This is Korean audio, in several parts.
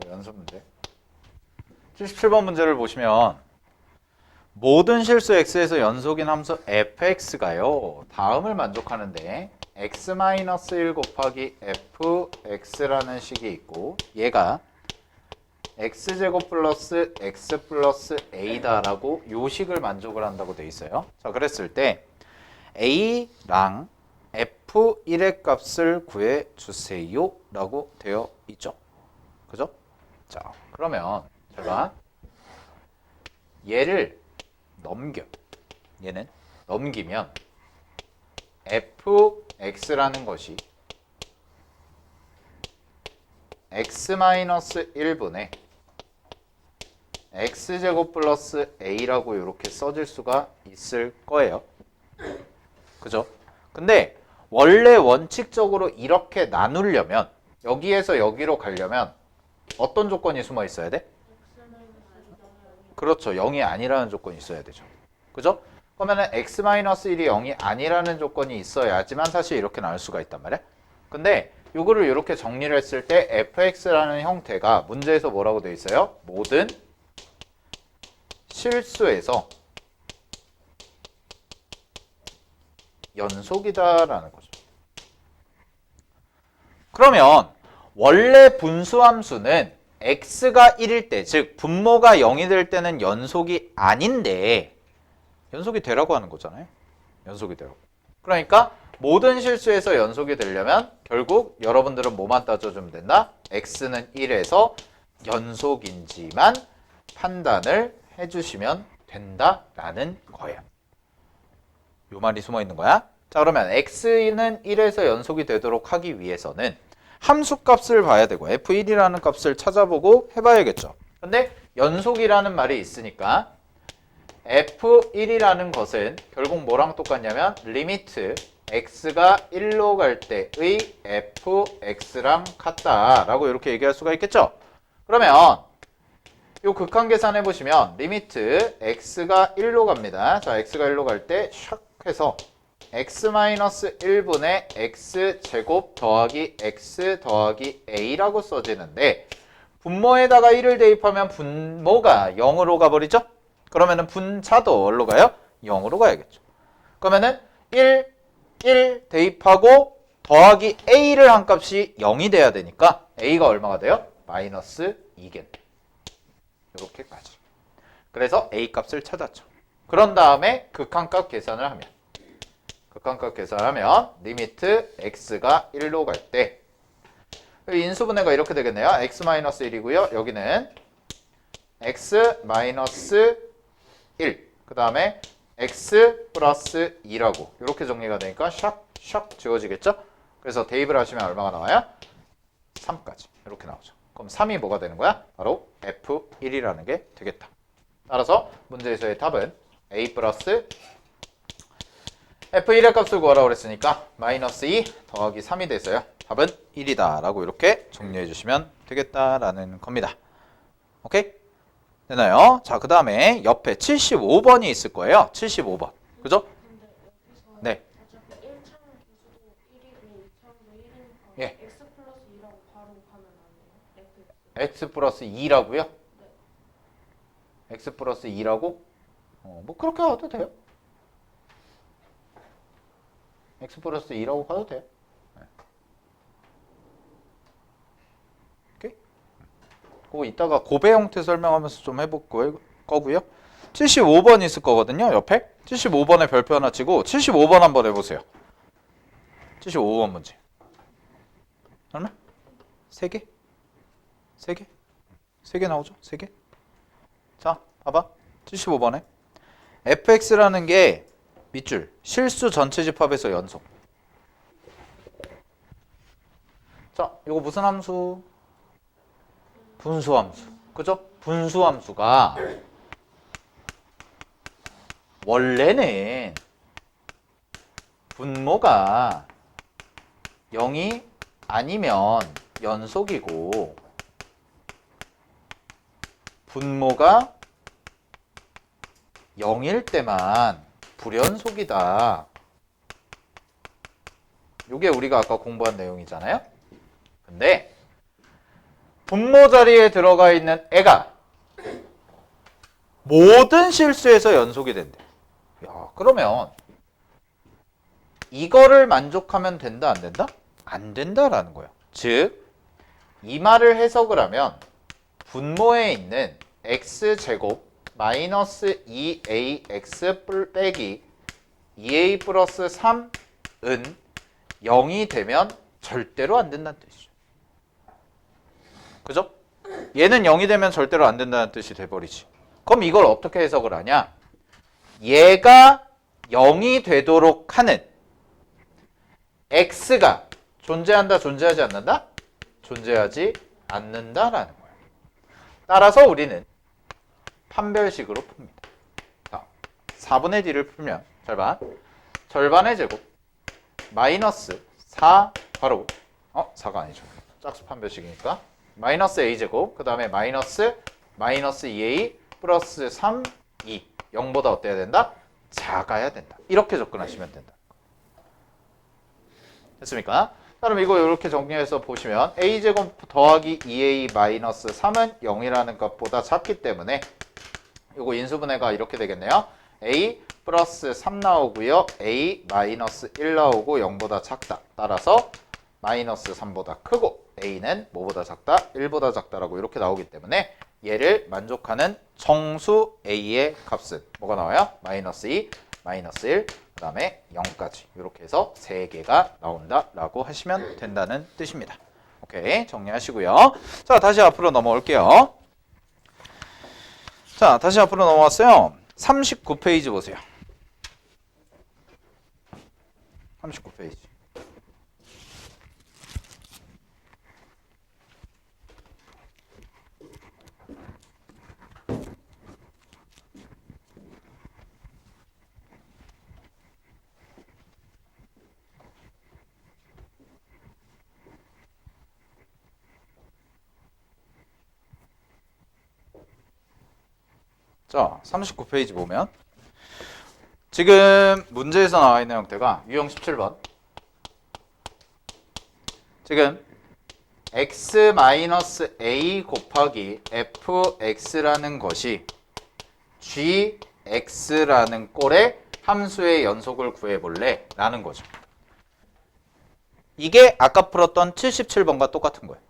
연습 문제. 77번 문제를 보시면 모든 실수 x에서 연속인 함수 fx가요. 다음을 만족하는데 x-1 곱하기 fx라는 식이 있고 얘가 x제곱 플러스 x 플러스 a다라고 요 식을 만족을 한다고 돼 있어요. 자, 그랬을 때 a랑 f1의 값을 구해 주세요 라고 되어 있죠. 그죠? 자, 그러면 제가 얘를 얘는 넘기면 fx라는 것이 x-1분의 x제곱 플러스 a라고 이렇게 써질 수가 있을 거예요. 그죠? 근데 원래 원칙적으로 이렇게 나누려면 여기에서 여기로 가려면 어떤 조건이 숨어 있어야 돼? 그렇죠. 0이 아니라는 조건이 있어야 되죠. 그죠? 그러면은 x-1이 0이 아니라는 조건이 있어야지만 사실 이렇게 나눌 수가 있단 말이야. 근데 이거를 이렇게 정리를 했을 때 fx라는 형태가 문제에서 뭐라고 되어 있어요? 모든 실수에서 연속이다라는 거죠. 그러면 원래 분수함수는 x가 1일 때, 즉 분모가 0이 될 때는 연속이 아닌데 연속이 되라고 하는 거잖아요. 연속이 되라고. 그러니까 모든 실수에서 연속이 되려면 결국 여러분들은 뭐만 따져주면 된다? x는 1에서 연속인지만 판단을 해주시면 된다라는 거예요. 요 말이 숨어 있는 거야. 자, 그러면 x는 1에서 연속이 되도록 하기 위해서는 함수 값을 봐야 되고 f1이라는 값을 찾아보고 해봐야겠죠. 근데 연속이라는 말이 있으니까 f1이라는 것은 결국 뭐랑 똑같냐면 리미트 x가 1로 갈 때의 fx랑 같다라고 이렇게 얘기할 수가 있겠죠. 그러면 요 극한 계산해 보시면 리미트 x가 1로 갑니다. 자, x가 1로 갈 때 샥 해서 x-1분의 x제곱 더하기 x 더하기 a라고 써지는데 분모에다가 1을 대입하면 분모가 0으로 가버리죠? 그러면은 분자도 뭘로 가요? 0으로 가야겠죠. 그러면은 1 대입하고 더하기 a를 한 값이 0이 돼야 되니까 a가 얼마가 돼요? 마이너스 2겠네. 이렇게까지. 그래서 a 값을 찾았죠. 그런 다음에 극한값 계산을 하면 리미트 x가 1로 갈 때 인수분해가 이렇게 되겠네요. x-1이고요. 여기는 x-1 그 다음에 x 플러스 2라고 이렇게 정리가 되니까 샥 지워지겠죠? 그래서 대입을 하시면 얼마가 나와요? 3까지 이렇게 나오죠. 그럼 3이 뭐가 되는 거야? 바로 f1이라는 게 되겠다. 따라서 문제에서의 답은 a 플러스 f1의 값을 구하라고 그랬으니까 마이너스 2 더하기 3이 돼서요. 답은 1이다 라고 이렇게 정리해 주시면 되겠다라는 겁니다. 오케이? 되나요? 자, 그 다음에 옆에 75번이 있을 거예요. 75번. 그죠? 네. 어차피 1차는 계수도 1이고 2차도 1이니까 예. x 플러스 2라고 바로 가면 안 돼요? x 플러스 2라고요? 네. x 플러스 2라고? 뭐 그렇게 가도 돼요. x 플러스 2라고 가도 돼요. 네. 오케이? 그거 이따가 고배 형태 설명하면서 좀 해볼 거고요. 75번 있을 거거든요. 옆에 75번에 별표 하나 치고 75번 한번 해보세요. 75번 문제. 얼마? 3개? 3개? 3개 나오죠? 3개? 자, 봐봐. 75번에 fx라는 게 밑줄 실수 전체 집합에서 연속. 자, 이거 무슨 함수? 분수함수. 그죠? 분수함수가 원래는 분모가 0이 아니면 연속이고 분모가 0일 때만 불연속이다. 이게 우리가 아까 공부한 내용이잖아요. 근데 분모 자리에 들어가 있는 애가 모든 실수에서 연속이 된대. 야, 그러면 이거를 만족하면 된다, 안 된다? 안 된다라는 거야. 즉, 이 말을 해석을 하면 분모에 있는 x제곱 마이너스 2ax 빼기 2a 플러스 3은 0이 되면 절대로 안 된다는 뜻이죠. 그죠? 얘는 0이 되면 절대로 안 된다는 뜻이 돼버리지. 그럼 이걸 어떻게 해석을 하냐? 얘가 0이 되도록 하는 x가 존재한다, 존재하지 않는다? 존재하지 않는다라는 거예요. 따라서 우리는 판별식으로 풉니다. 자, 4분의 d를 풀면 잘 봐. 절반의 제곱 마이너스 4 바로 4가 아니죠. 짝수 판별식이니까 마이너스 a제곱 그 다음에 마이너스 2a 플러스 3, 2 0보다 어때야 된다? 작아야 된다. 이렇게 접근하시면 된다. 됐습니까? 그럼 이거 이렇게 정리해서 보시면 a제곱 더하기 2a 마이너스 3은 0이라는 값보다 작기 때문에 이거 인수분해가 이렇게 되겠네요. a 플러스 3 나오고요. a 마이너스 1 나오고 0보다 작다. 따라서 마이너스 3보다 크고 a는 뭐보다 작다? 1보다 작다라고 이렇게 나오기 때문에 얘를 만족하는 정수 a의 값은 뭐가 나와요? 마이너스 2, 마이너스 1, 그 다음에 0까지 이렇게 해서 3개가 나온다라고 하시면 된다는 뜻입니다. 오케이, 정리하시고요. 자, 다시 앞으로 넘어올게요. 자, 다시 앞으로 넘어왔어요. 39페이지 보세요. 39페이지. 자, 39페이지 보면 지금 문제에서 나와 있는 형태가 유형 17번. 지금 x-a 곱하기 fx라는 것이 gx라는 꼴의 함수의 연속을 구해볼래? 라는 거죠. 이게 아까 풀었던 77번과 똑같은 거예요.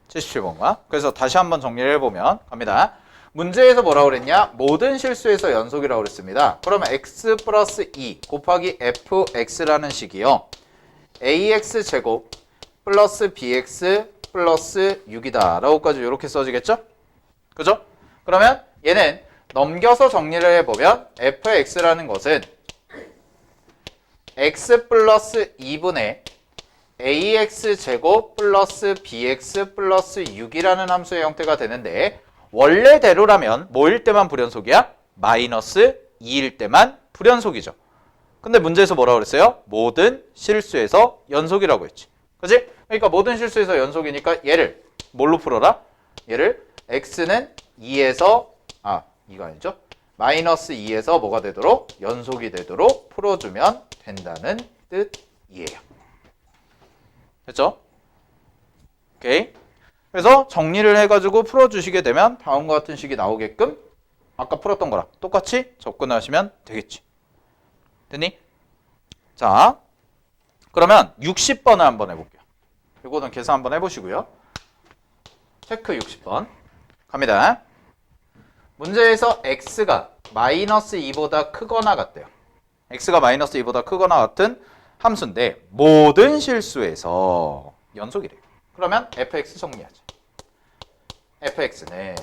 77번과. 그래서 다시 한번 정리를 해보면 갑니다. 문제에서 뭐라고 그랬냐? 모든 실수에서 연속이라고 그랬습니다. 그러면 x 플러스 2 곱하기 fx라는 식이요. ax 제곱 플러스 bx 플러스 6이다 라고까지 이렇게 써지겠죠? 그죠? 그러면 얘는 넘겨서 정리를 해보면 fx라는 것은 x 플러스 2분의 ax 제곱 플러스 bx 플러스 6이라는 함수의 형태가 되는데 원래대로라면 뭐일 때만 불연속이야? 마이너스 2일 때만 불연속이죠. 근데 문제에서 뭐라고 그랬어요? 모든 실수에서 연속이라고 했지. 그치? 그러니까 모든 실수에서 연속이니까 얘를 뭘로 풀어라? 얘를 x는 2에서 이거 아니죠? 마이너스 2에서 뭐가 되도록? 연속이 되도록 풀어주면 된다는 뜻이에요. 됐죠? 오케이. 그래서 정리를 해가지고 풀어주시게 되면 다음과 같은 식이 나오게끔 아까 풀었던 거랑 똑같이 접근하시면 되겠지. 됐니? 자, 그러면 60번을 한번 해볼게요. 이거는 계산 한번 해보시고요. 체크 60번 갑니다. 문제에서 x가 마이너스 2보다 크거나 같대요. x가 마이너스 2보다 크거나 같은 함수인데 모든 실수에서 연속이래요. 그러면 fx 정리하자. fx는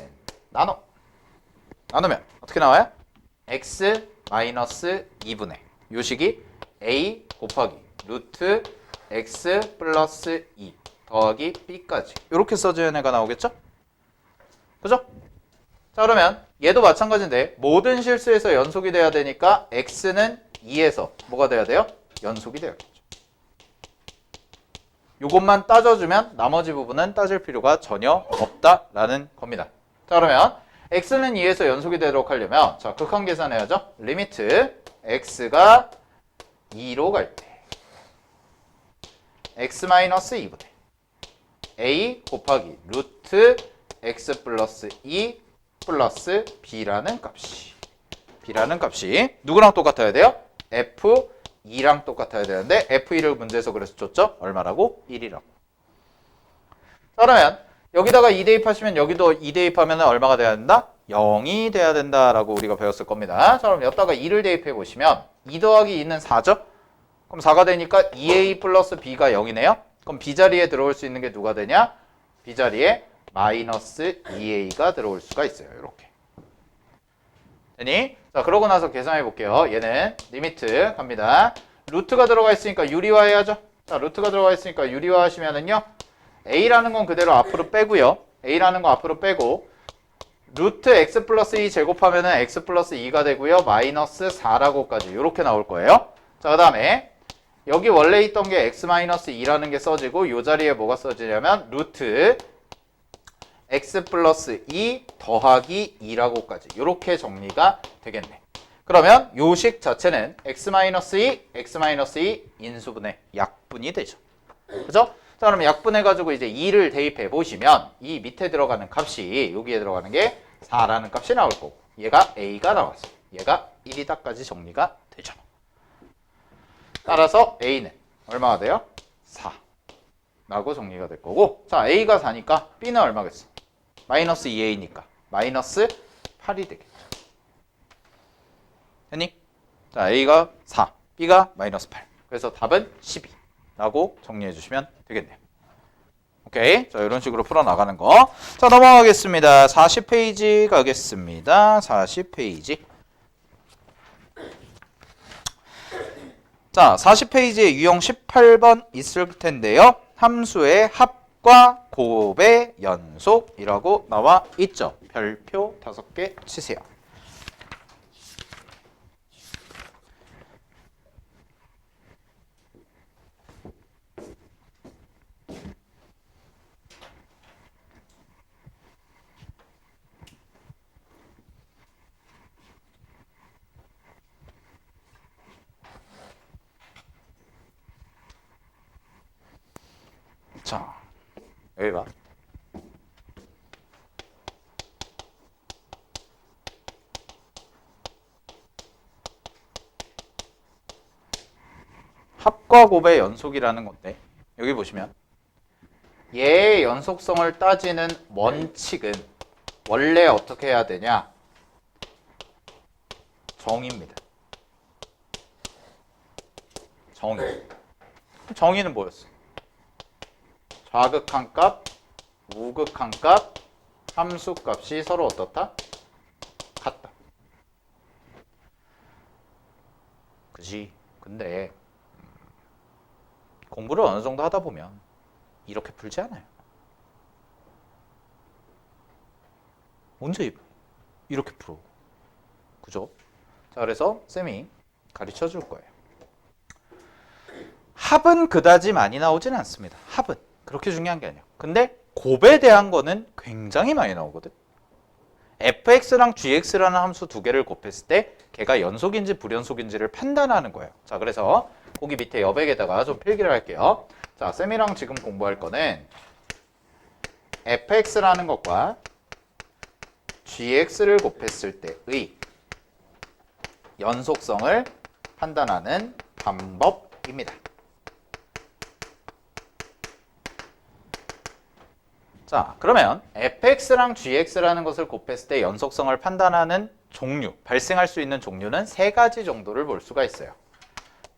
나누면 어떻게 나와요? x 마이너스 2분의 요 식이 a 곱하기 루트 x 플러스 2 더하기 b까지 이렇게 써지는 애가 나오겠죠? 그죠? 자, 그러면 얘도 마찬가지인데 모든 실수에서 연속이 돼야 되니까 x는 2에서 뭐가 돼야 돼요? 연속이 돼야겠죠. 이것만 따져주면 나머지 부분은 따질 필요가 전혀 없다라는 겁니다. 자, 그러면 x는 2에서 연속이 되도록 하려면 자, 극한 계산해야죠. 리미트 x가 2로 갈 때 x-2분의 a 곱하기 루트 x 플러스 2 플러스 b라는 값이 누구랑 똑같아야 돼요? f2랑 똑같아야 되는데 f2를 문제에서 그래서 줬죠? 얼마라고? 1이라고. 그러면 여기다가 2 대입하시면 여기도 2 대입하면 얼마가 돼야 된다? 0이 돼야 된다라고 우리가 배웠을 겁니다. 자, 그럼 여기다가 2를 대입해 보시면 2 더하기 2는 4죠? 그럼 4가 되니까 2a 플러스 b가 0이네요. 그럼 b 자리에 들어올 수 있는 게 누가 되냐? b 자리에 마이너스 2a가 들어올 수가 있어요. 이렇게. 되니? 자, 그러고 나서 계산해 볼게요. 얘는 리미트 갑니다. 루트가 들어가 있으니까 유리화 해야죠. 자, 루트가 들어가 있으니까 유리화 하시면은요. a라는 건 그대로 앞으로 빼고요. a라는 거 앞으로 빼고 루트 x 플러스 2 제곱하면은 x 플러스 2가 되고요. 마이너스 4라고까지 이렇게 나올 거예요. 자, 그 다음에 여기 원래 있던 게 x 마이너스 2라는 게 써지고 이 자리에 뭐가 써지냐면 루트 x 플러스 2 더하기 2라고까지 이렇게 정리가 되겠네. 그러면 요 식 자체는 x 마이너스 2, x 마이너스 2 인수분해 약분이 되죠. 그죠? 자, 그럼 약분해가지고 이제 2를 대입해 보시면 이 밑에 들어가는 값이 여기에 들어가는 게 4라는 값이 나올 거고 얘가 a가 나왔어. 얘가 1이다까지 정리가 되죠. 따라서 a는 얼마가 돼요? 4 라고 정리가 될 거고 자, a가 4니까 b는 얼마겠어? 마이너스 2a니까 마이너스 8이 되겠죠. 됐니? 자, a가 4, b가 마이너스 8 그래서 답은 12 라고 정리해 주시면 되겠네요. 오케이. 자, 이런 식으로 풀어나가는 거. 자, 넘어가겠습니다. 40페이지 가겠습니다. 40페이지. 자, 40페이지에 유형 18번 있을 텐데요. 함수의 합과 곱의 연속이라고 나와 있죠. 별표 5개 치세요. 자, 여기 봐. 합과 곱의 연속이라는 건데 여기 보시면 얘의 연속성을 따지는 원칙은 원래 어떻게 해야 되냐? 정의입니다. 정의는 뭐였어? 좌극한 값, 우극한 값, 함수 값이 서로 어떻다? 같다. 그지? 근데 공부를 어느 정도 하다 보면 이렇게 풀지 않아요. 언제 이렇게 풀어? 그죠? 자, 그래서 쌤이 가르쳐 줄 거예요. 합은 그다지 많이 나오진 않습니다. 합은 그렇게 중요한 게 아니에요. 근데 곱에 대한 거는 굉장히 많이 나오거든. fx랑 gx라는 함수 두 개를 곱했을 때 걔가 연속인지 불연속인지를 판단하는 거예요. 자, 그래서 거기 밑에 여백에다가 좀 필기를 할게요. 자, 쌤이랑 지금 공부할 거는 fx라는 것과 gx를 곱했을 때의 연속성을 판단하는 방법입니다. 자, 그러면 fx랑 gx라는 것을 곱했을 때 연속성을 판단하는 종류, 발생할 수 있는 종류는 세 가지 정도를 볼 수가 있어요.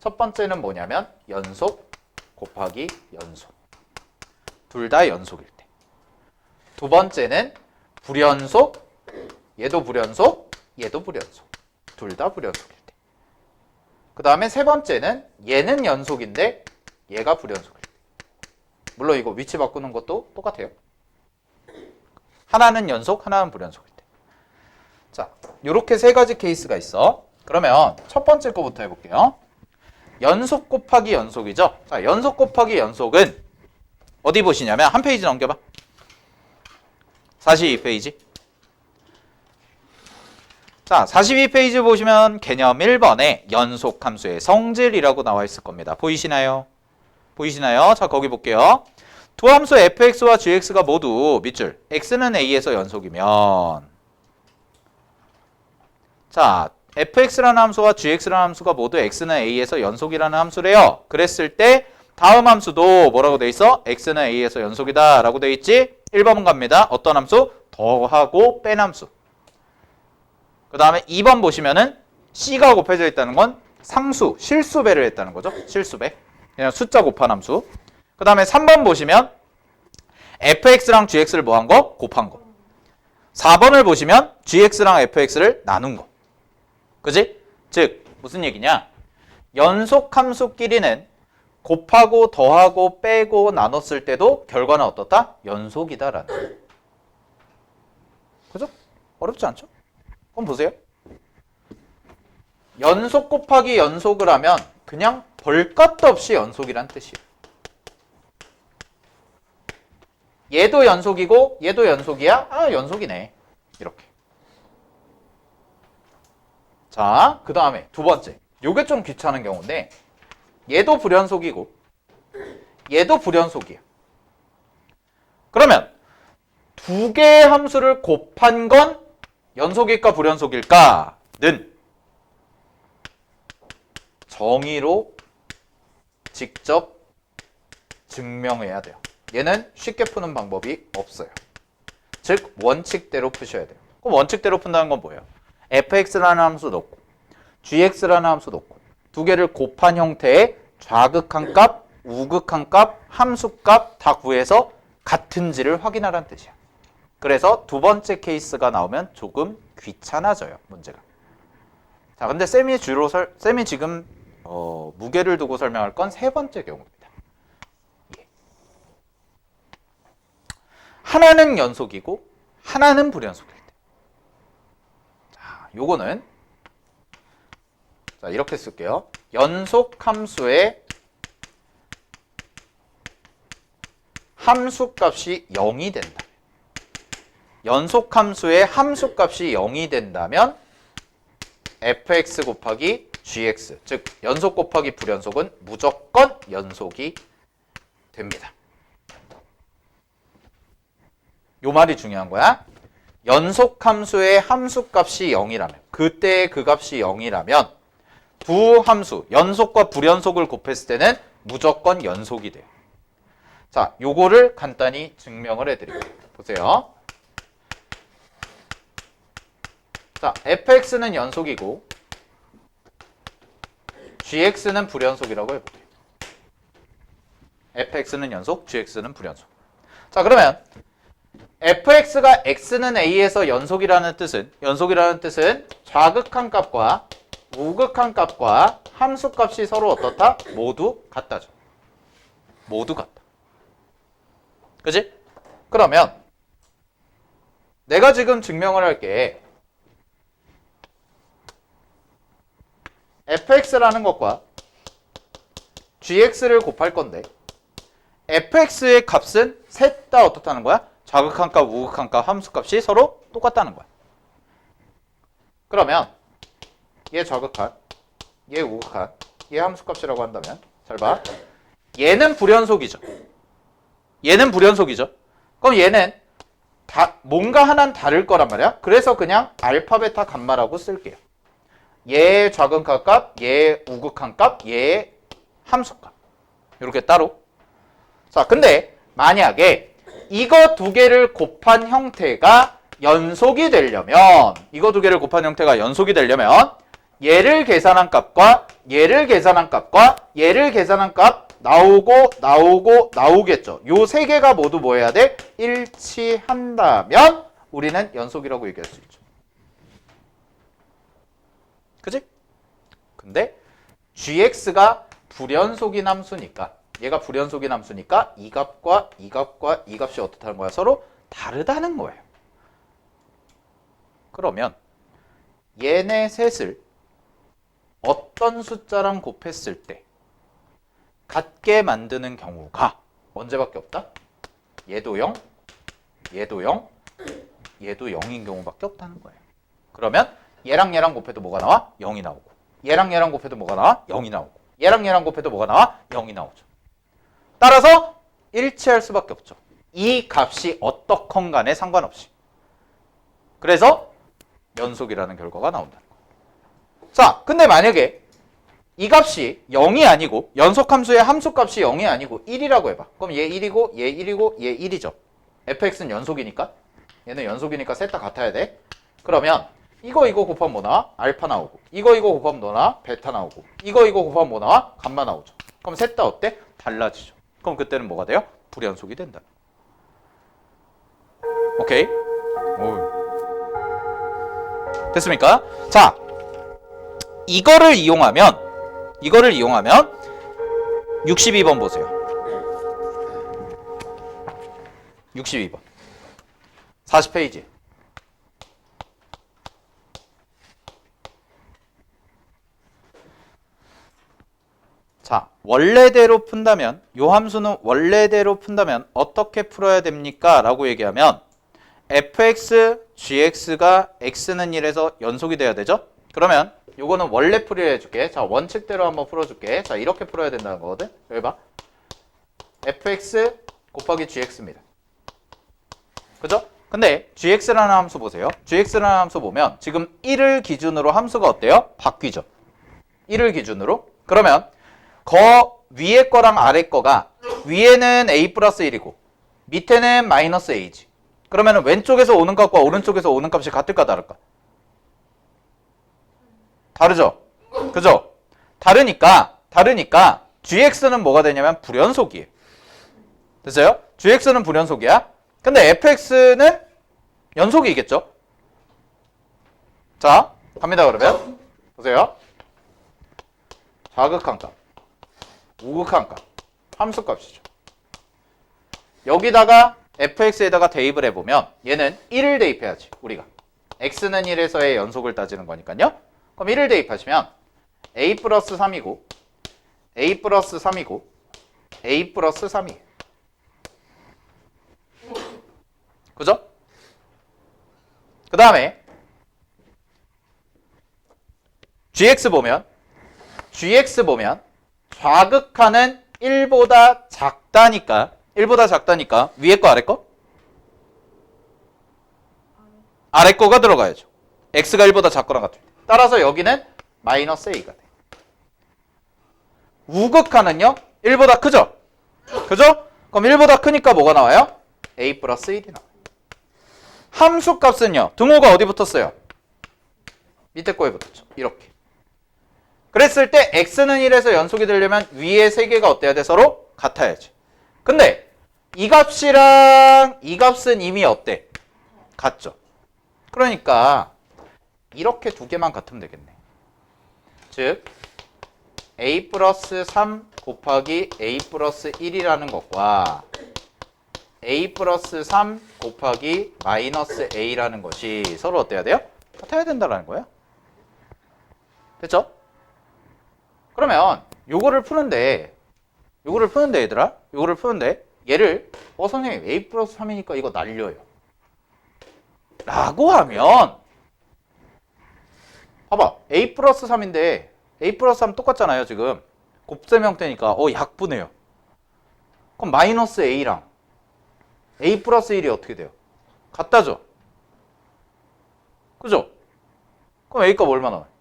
첫 번째는 뭐냐면 연속 곱하기 연속. 둘 다 연속일 때. 두 번째는 불연속, 얘도 불연속, 얘도 불연속. 둘 다 불연속일 때. 그 다음에 세 번째는 얘는 연속인데 얘가 불연속일 때. 물론 이거 위치 바꾸는 것도 똑같아요. 하나는 연속, 하나는 불연속일 때. 자, 이렇게 세 가지 케이스가 있어. 그러면 첫 번째 거부터 해볼게요. 연속 곱하기 연속이죠. 자, 연속 곱하기 연속은 어디 보시냐면 한 페이지 넘겨봐. 42페이지. 자, 42페이지 보시면 개념 1번에 연속 함수의 성질이라고 나와 있을 겁니다. 보이시나요? 보이시나요? 자, 거기 볼게요. 두 함수 fx와 gx가 모두 밑줄 x는 a에서 연속이면 자 fx라는 함수와 gx라는 함수가 모두 x는 a에서 연속이라는 함수래요. 그랬을 때 다음 함수도 뭐라고 돼 있어? x는 a에서 연속이다 라고 돼 있지? 1번 갑니다. 어떤 함수? 더하고 뺀 함수. 그 다음에 2번 보시면은 c가 곱해져 있다는 건 상수, 실수배를 했다는 거죠. 실수배. 그냥 숫자 곱한 함수. 그 다음에 3번 보시면 fx랑 gx를 뭐 한 거? 곱한 거. 4번을 보시면 gx랑 fx를 나눈 거. 그지? 즉 무슨 얘기냐? 연속함수끼리는 곱하고 더하고 빼고 나눴을 때도 결과는 어떻다? 연속이다라는 거. 그죠? 어렵지 않죠? 그럼 보세요. 연속 곱하기 연속을 하면 그냥 볼 것도 없이 연속이란 뜻이에요. 얘도 연속이고 얘도 연속이야? 아 연속이네. 이렇게. 자, 그 다음에 두 번째. 요게 좀 귀찮은 경우인데 얘도 불연속이고 얘도 불연속이야. 그러면 두 개의 함수를 곱한 건 연속일까 불연속일까는 정의로 직접 증명해야 돼요. 얘는 쉽게 푸는 방법이 없어요. 즉 원칙대로 푸셔야 돼요. 그럼 원칙대로 푼다는 건 뭐예요? fx라는 함수 넣고 gx라는 함수 넣고 두 개를 곱한 형태의 좌극한 값, 우극한 값, 함수값 다 구해서 같은지를 확인하라는 뜻이야. 그래서 두 번째 케이스가 나오면 조금 귀찮아져요, 문제가. 자, 근데 쌤이 지금 무게를 두고 설명할 건 세 번째 경우입니다. 예. 하나는 연속이고 하나는 불연속일 때. 자, 요거는 자, 이렇게 쓸게요. 연속 함수의 함수값이 0이 된다. 연속 함수의 함수값이 0이 된다면 fx 곱하기 gx, 즉 연속 곱하기 불연속은 무조건 연속이 됩니다. 요 말이 중요한 거야. 연속 함수의 함수값이 0이라면, 그때의 그 값이 0이라면 두 함수, 연속과 불연속을 곱했을 때는 무조건 연속이 돼요. 자, 요거를 간단히 증명을 해드릴게요. 보세요. 자, fx는 연속이고 gx는 불연속이라고 해볼게요. fx는 연속, gx는 불연속. 자, 그러면 fx가 x는 a에서 연속이라는 뜻은 좌극한 값과 우극한 값과 함수값이 서로 어떻다? 모두 같다죠. 모두 같다. 그지? 그러면 내가 지금 증명을 할게. fx라는 것과 gx를 곱할 건데 fx의 값은 셋 다 어떻다는 거야? 좌극한 값, 우극한 값, 함수값이 서로 똑같다는 거야. 그러면 얘 좌극한, 얘 우극한, 얘 함수값이라고 한다면 잘 봐. 얘는 불연속이죠. 얘는 불연속이죠. 그럼 얘는 뭔가 하나는 다를 거란 말이야. 그래서 그냥 알파, 베타, 감마라고 쓸게요. 얘 좌극한 값, 얘 우극한 값, 얘 함수값. 이렇게 따로. 자, 근데 만약에 이거 두 개를 곱한 형태가 연속이 되려면, 이거 두 개를 곱한 형태가 연속이 되려면 얘를 계산한 값과 얘를 계산한 값과 얘를 계산한 값 나오겠죠. 요 세 개가 모두 뭐 해야 돼? 일치한다면 우리는 연속이라고 얘기할 수 있죠. 그치? 근데 gx가 불연속인 함수니까, 얘가 불연속인 함수니까 이 값과 이 값과 이 값이 어떻다는 거야? 서로 다르다는 거예요. 그러면 얘네 셋을 어떤 숫자랑 곱했을 때 같게 만드는 경우가 언제밖에 없다? 얘도 0, 얘도 0, 얘도 0인 경우밖에 없다는 거예요. 그러면 얘랑 얘랑 곱해도 뭐가 나와? 0이 나오고, 얘랑 얘랑 곱해도 뭐가 나와? 0이 나오고, 얘랑 얘랑 곱해도 뭐가 나와? 0이 나오죠. 따라서 일치할 수밖에 없죠. 이 값이 어떻건 간에 상관없이. 그래서 연속이라는 결과가 나온다는 거예요. 자, 근데 만약에 이 값이 0이 아니고 연속함수의 함수값이 0이 아니고 1이라고 해봐. 그럼 얘 1이고 얘 1이고 얘 1이죠. fx는 연속이니까 얘는 연속이니까 셋 다 같아야 돼. 그러면 이거 곱하면 뭐 나와? 알파 나오고 이거 곱하면 뭐 나와? 베타 나오고 이거 곱하면 뭐 나와? 감마 나오죠. 그럼 셋 다 어때? 달라지죠. 그럼 그때는 뭐가 돼요? 불연속이 된다. 오케이? 오. 됐습니까? 자, 이거를 이용하면 62번 보세요. 62번 40페이지. 자, 원래대로 푼다면 요 함수는 원래대로 푼다면 어떻게 풀어야 됩니까? 라고 얘기하면 fx, gx가 x는 1에서 연속이 돼야 되죠? 그러면 요거는 원래 풀이를 해줄게. 자, 원칙대로 한번 풀어줄게. 자, 이렇게 풀어야 된다는 거거든. 여기 봐. fx 곱하기 gx입니다. 그죠? 근데 gx라는 함수 보세요. gx라는 함수 보면 지금 1을 기준으로 함수가 어때요? 바뀌죠. 1을 기준으로. 그러면 위에 거랑 아래 거가 위에는 a 플러스 1이고 밑에는 마이너스 a지. 그러면 왼쪽에서 오는 값과 오른쪽에서 오는 값이 같을까 다를까? 다르죠? 그죠? 다르니까 gx는 뭐가 되냐면 불연속이에요. 됐어요? gx는 불연속이야. 근데 fx는 연속이겠죠? 자, 갑니다. 그러면 보세요. 좌극한 값, 우극한 값, 함수값이죠. 여기다가 fx에다가 대입을 해보면 얘는 1을 대입해야지. 우리가 x는 1에서의 연속을 따지는 거니까요. 그럼 1을 대입하시면 a 플러스 3이고 a 플러스 3이고 a 플러스 3이에요. 그죠? 그 다음에 gx 보면 좌극하는 1보다 작다니까 위에 거 아래 거? 아래 거가 들어가야죠. x가 1보다 작거나 같을 때. 따라서 여기는 마이너스 a가 돼. 우극하는요 1보다 크죠? 그죠? 그럼 1보다 크니까 뭐가 나와요? a 플러스 1이 나와요. 함수값은요 등호가 어디 붙었어요? 밑에 거에 붙었죠. 이렇게. 그랬을 때 x는 1에서 연속이 되려면 위에 세 개가 어때야 돼? 서로 같아야지. 근데 이 값이랑 이 값은 이미 어때? 같죠. 그러니까 이렇게 두 개만 같으면 되겠네. 즉 a 플러스 3 곱하기 a 플러스 1이라는 것과 a 플러스 3 곱하기 마이너스 a라는 것이 서로 어때야 돼요? 같아야 된다는 거예요. 됐죠? 그러면 요거를 푸는데 얘들아 요거를 푸는데 얘를 선생님 a 플러스 3이니까 이거 날려요 라고 하면 봐봐 a 플러스 3인데 a 플러스 3 똑같잖아요. 지금 곱셈 형태니까 약분해요. 그럼 마이너스 a랑 a 플러스 1이 어떻게 돼요? 같다죠? 그죠? 그럼 a 값 얼마 나와요?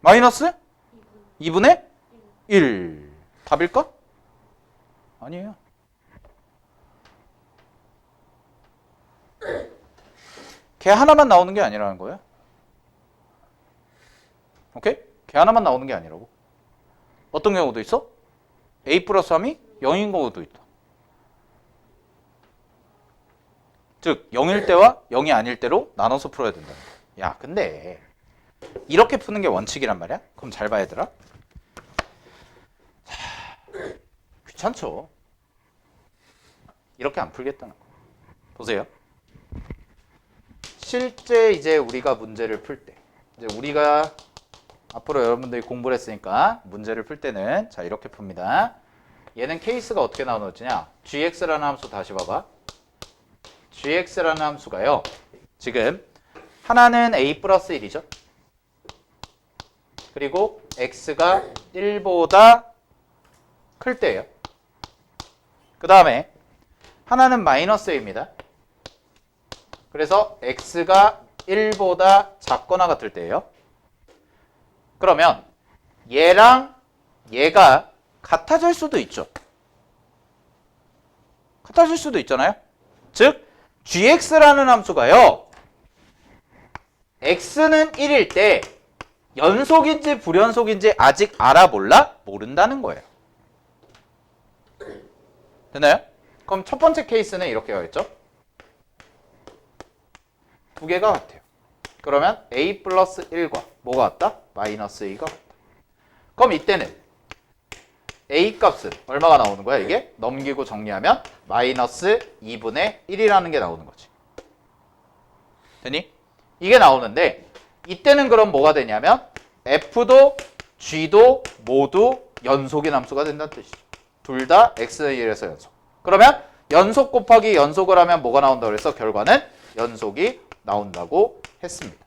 마이너스 2분의 1. 답일까? 아니에요. 걔 하나만 나오는 게 아니라는 거예요. 오케이? 걔 하나만 나오는 게 아니라고. 어떤 경우도 있어? a 플러스 3이 0인 경우도 있다. 즉 0일 때와 0이 아닐 때로 나눠서 풀어야 된다. 야, 근데 이렇게 푸는 게 원칙이란 말이야? 그럼 잘 봐 얘들아. 귀찮죠? 이렇게 안 풀겠다는 거. 보세요. 실제 이제 우리가 문제를 풀 때, 이제 우리가 앞으로 여러분들이 공부를 했으니까 문제를 풀 때는 자 이렇게 풉니다. 얘는 케이스가 어떻게 나오느냐? gx라는 함수 다시 봐봐. gx라는 함수가요. 지금 하나는 a 플러스 1이죠. 그리고 x가 1보다 클 때예요. 그 다음에 하나는 마이너스 a입니다. 그래서 x가 1보다 작거나 같을 때예요. 그러면 얘랑 얘가 같아질 수도 있죠. 같아질 수도 있잖아요. 즉 gx라는 함수가요. x는 1일 때 연속인지 불연속인지 아직 알아 몰라? 모른다는 거예요. 됐나요? 그럼 첫 번째 케이스는 이렇게 가겠죠? 두 개가 같아요. 그러면 a 플러스 1과 뭐가 같다? 마이너스 a가 같다. 그럼 이때는 a 값은 얼마가 나오는 거야 이게? 넘기고 정리하면 마이너스 2분의 1이라는 게 나오는 거지. 되니? 이게 나오는데 이때는 그럼 뭐가 되냐면 f도 g도 모두 연속인 함수가 된다는 뜻이죠. 둘 다 x는 1에서 연속. 그러면 연속 곱하기 연속을 하면 뭐가 나온다고 그래서 결과는 연속이 나온다고 했습니다.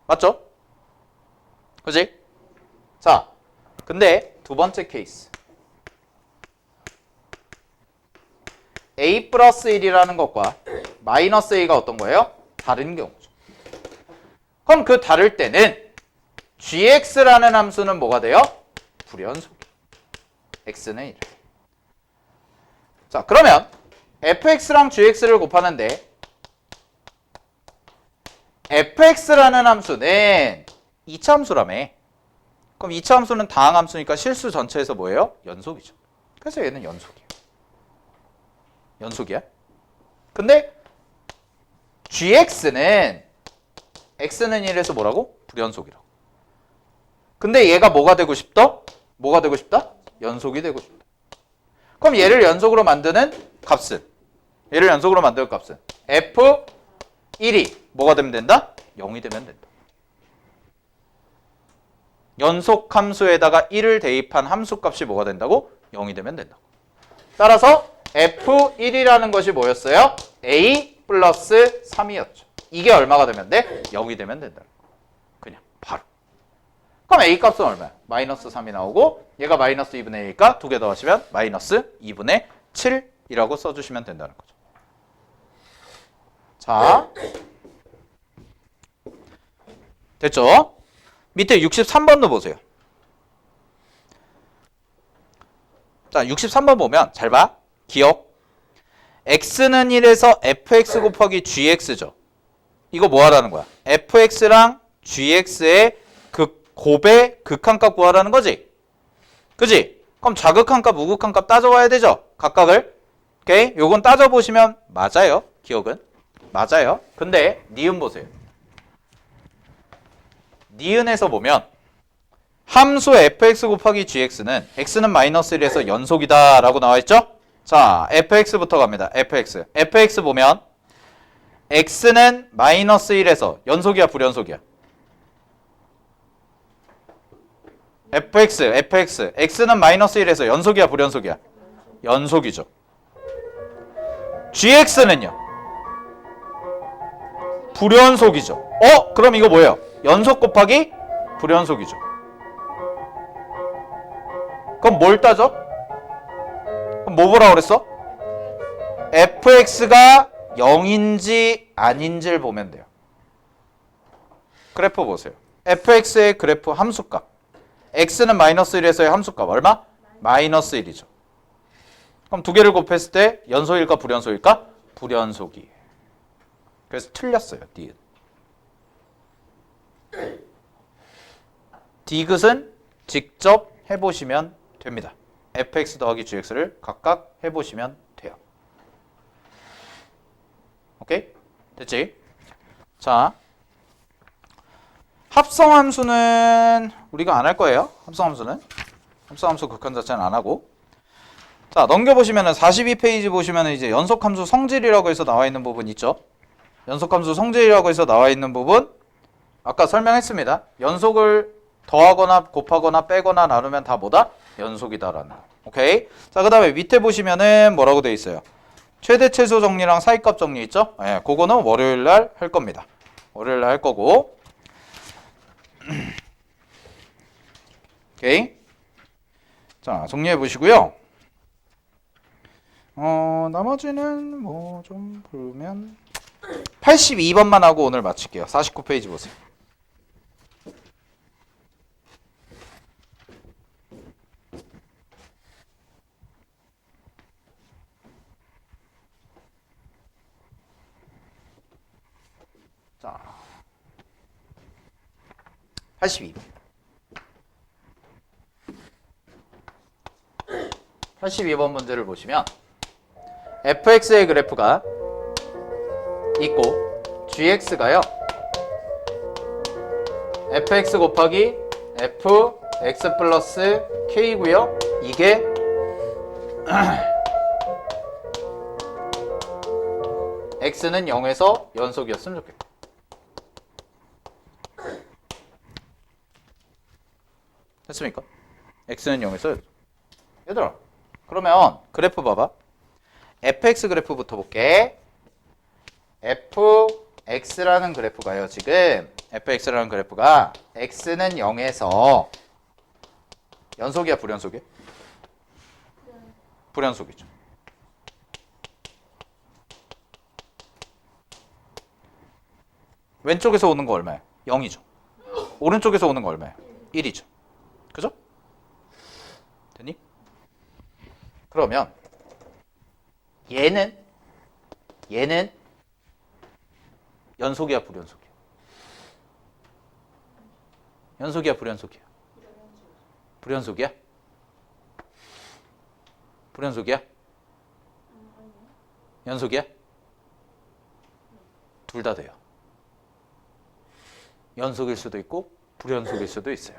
맞죠? 그지? 자, 근데 두 번째 케이스. a 플러스 1이라는 것과 마이너스 a가 어떤 거예요? 다른 경우죠. 그럼 그 다를 때는 gx라는 함수는 뭐가 돼요? 불연속. x는 1. 자, 그러면 fx랑 gx를 곱하는데 fx라는 함수는 2차 함수라며. 그럼 2차 함수는 다항 함수니까 실수 전체에서 뭐예요? 연속이죠. 그래서 얘는 연속이에요. 연속이야. 근데 gx는 x는 1에서 뭐라고? 불연속이라고. 근데 얘가 뭐가 되고 싶다? 뭐가 되고 싶다? 연속이 되고 싶다. 그럼 얘를 연속으로 만드는 값은 f1이 뭐가 되면 된다? 0이 되면 된다. 연속 함수에다가 1을 대입한 함수값이 뭐가 된다고? 0이 되면 된다고. 따라서 f1이라는 것이 뭐였어요? a 플러스 3이었죠. 이게 얼마가 되면 돼? 0이 되면 된다. 그냥 바로. 그럼 a 값은 얼마야? 마이너스 3이 나오고 얘가 마이너스 2분의 1이니까 두 개 더하시면 마이너스 2분의 7이라고 써주시면 된다는 거죠. 자, 됐죠? 밑에 63번도 보세요. 자, 63번 보면 잘 봐. 기억. x는 1에서 fx 곱하기 gx죠. 이거 뭐 하라는 거야? fx랑 gx의 곱의 극한값 구하라는 거지. 그지? 그럼 좌극한값, 우극한값 따져와야 되죠. 각각을. 오케이? 요건 따져보시면 맞아요. 기억은. 맞아요. 근데 니은 보세요. 니은에서 보면 함수 fx 곱하기 gx는 x는 마이너스 1에서 연속이다 라고 나와있죠? 자, fx부터 갑니다. fx 보면 x는 마이너스 1에서 연속이야 불연속이야? x는 마이너스 1에서 연속이야 불연속이야? 연속이죠. gx는요? 불연속이죠. 그럼 이거 뭐예요? 연속 곱하기 불연속이죠. 그럼 뭘 따져? 그럼 뭐 보라고 그랬어? fx가 0인지 아닌지를 보면 돼요. 그래프 보세요. fx의 그래프 함수값. x는 마이너스 1에서의 함수값 얼마? 마이너스 1이죠. 그럼 두 개를 곱했을 때 연속일까 불연속일까? 불연속이에요. 그래서 틀렸어요. 니은. 디귿은 직접 해보시면 됩니다. fx 더하기 gx를 각각 해보시면 돼요. 오케이? 됐지? 자, 합성함수는 우리가 안 할 거예요. 합성함수 극한 자체는 안 하고. 자, 넘겨보시면은 42페이지 보시면은 이제 연속함수 성질이라고 해서 나와 있는 부분 있죠? 연속함수 성질이라고 해서 나와 있는 부분 아까 설명했습니다. 연속을 더하거나 곱하거나 빼거나 나누면 다 뭐다? 연속이다라는 거. 오케이? 자, 그 다음에 밑에 보시면은 뭐라고 돼 있어요? 최대 최소 정리랑 사이값 정리 있죠? 예, 그거는 월요일 날 할 겁니다. 월요일 날 할 거고. 오케이? 자, 정리해 보시고요. 나머지는 뭐 좀 보면 82번만 하고 오늘 마칠게요. 49페이지 보세요. 자, 82번. 82번 문제를 보시면 fx의 그래프가 있고 gx가요 fx 곱하기 fx 플러스 k고요. 이게 x는 0에서 연속이었으면 좋겠다. 됐습니까? x는 0에서 연속. 얘들아, 그러면 그래프 봐봐. fx 그래프부터 볼게. fx라는 그래프가요. 지금 fx라는 그래프가 x는 0에서 연속이야, 불연속이야? 불연속이죠. 왼쪽에서 오는 거 얼마야? 0이죠. 오른쪽에서 오는 거 얼마야? 1이죠. 그죠? 되니? 그러면 얘는 연속이야, 불연속이야? 연속이야, 불연속이야? 불연속이야? 불연속이야? 연속이야? 둘 다 돼요. 연속일 수도 있고 불연속일 수도 있어요.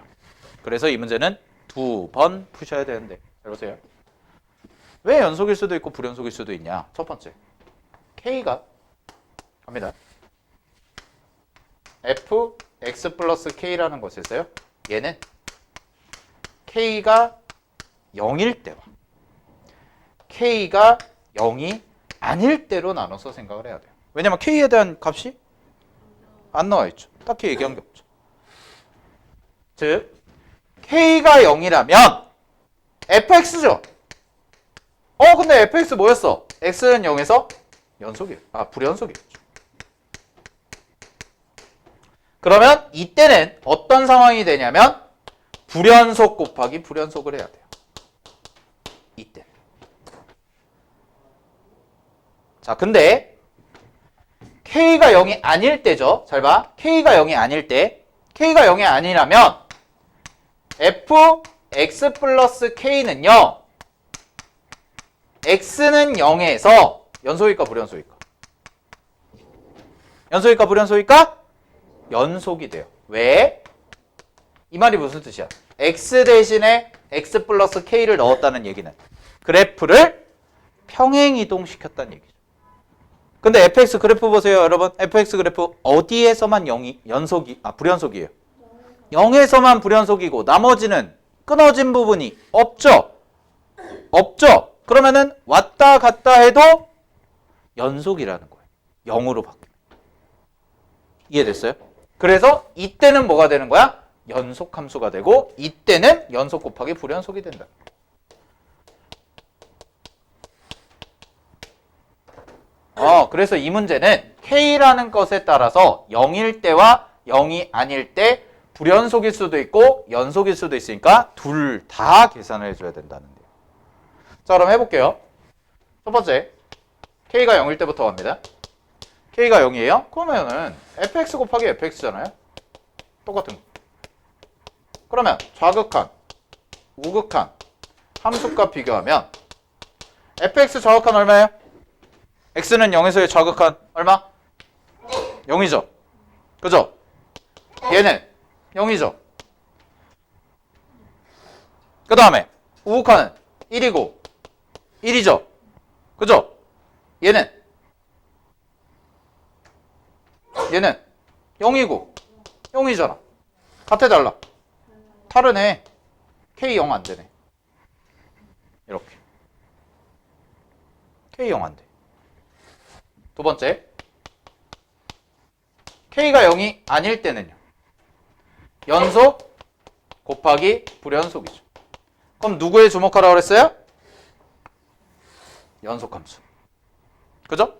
그래서 이 문제는 2번 푸셔야 되는데, 잘 보세요. 왜 연속일 수도 있고 불연속일 수도 있냐? 첫 번째, K가 갑니다. fx 플러스 K라는 것에서요, 얘는 K가 0일 때와 K가 0이 아닐 때로 나눠서 생각을 해야 돼요. 왜냐면 K에 대한 값이 안 나와 있죠. 딱히 얘기한 게 없죠. 즉 K가 0이라면 fx죠. 근데 fx 뭐였어? x는 0에서 연속이에요. 불연속이에요. 그러면 이때는 어떤 상황이 되냐면 불연속 곱하기 불연속을 해야 돼요. 이때. 자, 근데 K가 0이 아닐 때죠. 잘 봐. K가 0이 아닐 때, K가 0이 아니라면 fx 플러스 K는요, x는 0에서 연속일까 불연속일까? 연속일까 불연속일까? 연속이 돼요. 왜? 이 말이 무슨 뜻이야? x 대신에 x 플러스 k를 넣었다는 얘기는 그래프를 평행 이동시켰다는 얘기죠. 근데 fx 그래프 보세요, 여러분. fx 그래프 어디에서만 불연속이에요. 0에서만 불연속이고 나머지는 끊어진 부분이 없죠. 없죠. 그러면은 왔다 갔다 해도 연속이라는 거예요. 0으로 바뀌어요. 이해됐어요? 그래서 이때는 뭐가 되는 거야? 연속 함수가 되고 이때는 연속 곱하기 불연속이 된다. 그래서 이 문제는 K라는 것에 따라서 0일 때와 0이 아닐 때 불연속일 수도 있고 연속일 수도 있으니까 둘 다 계산을 해줘야 된다는 거예요. 자, 그럼 해볼게요. 첫 번째, K가 0일 때부터 갑니다. K가 0이에요? 그러면은 fx 곱하기 fx잖아요? 똑같은 거. 그러면 좌극한, 우극한 함수값 비교하면 fx 좌극한 얼마예요? x는 0에서의 좌극한 얼마? 0이죠. 그죠? 얘는 0이죠. 그 다음에 우극한은 1이고 1이죠. 그죠? 얘는 0이고 0이잖아. 같아 달라? 다르네. K 0 안 되네. 이렇게. K 0 안 돼. 두 번째, K가 0이 아닐 때는요, 연속 곱하기 불연속이죠. 그럼 누구에 주목하라고 그랬어요? 연속함수. 그죠?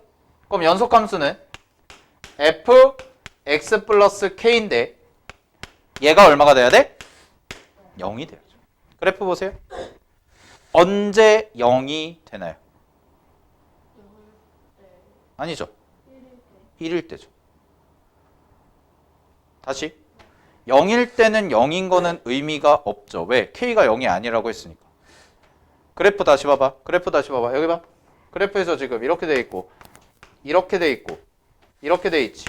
그럼 연속함수는 fx 플러스 k인데 얘가 얼마가 돼야 돼? 0이 돼야죠. 그래프 보세요. 언제 0이 되나요? 아니죠. 1일 때죠. 다시 0일 때는 0인 거는 의미가 없죠. 왜? k가 0이 아니라고 했으니까. 그래프 다시 봐봐. 그래프 다시 봐봐. 여기 봐. 그래프에서 지금 이렇게 돼 있고 이렇게 돼 있고 이렇게 돼 있지.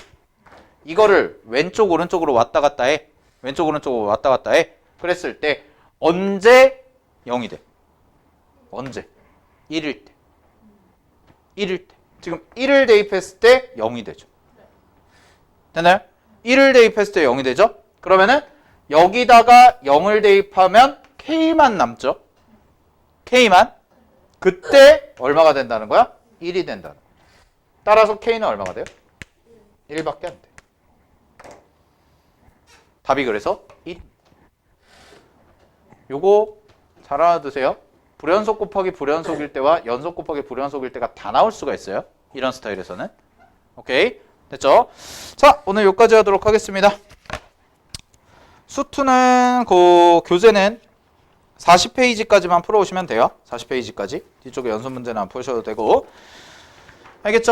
이거를 왼쪽 오른쪽으로 왔다 갔다 해. 왼쪽 오른쪽으로 왔다 갔다 해. 그랬을 때 언제 0이 돼? 언제? 1일 때. 1일 때. 지금 1을 대입했을 때 0이 되죠. 됐나요? 1을 대입했을 때 0이 되죠? 그러면은 여기다가 0을 대입하면 K만 남죠? K만. 그때 얼마가 된다는 거야? 1이 된다는 거야. 따라서 K는 얼마가 돼요? 1밖에 안 돼. 답이 그래서 1. 요거 잘 알아두세요. 불연속 곱하기 불연속일 때와 연속 곱하기 불연속일 때가 다 나올 수가 있어요. 이런 스타일에서는. 오케이. 됐죠? 자, 오늘 여기까지 하도록 하겠습니다. 수투는 그 교재는 40페이지까지만 풀어오시면 돼요. 40페이지까지. 뒤쪽에 연습 문제는 안 푸셔도 되고. 알겠죠?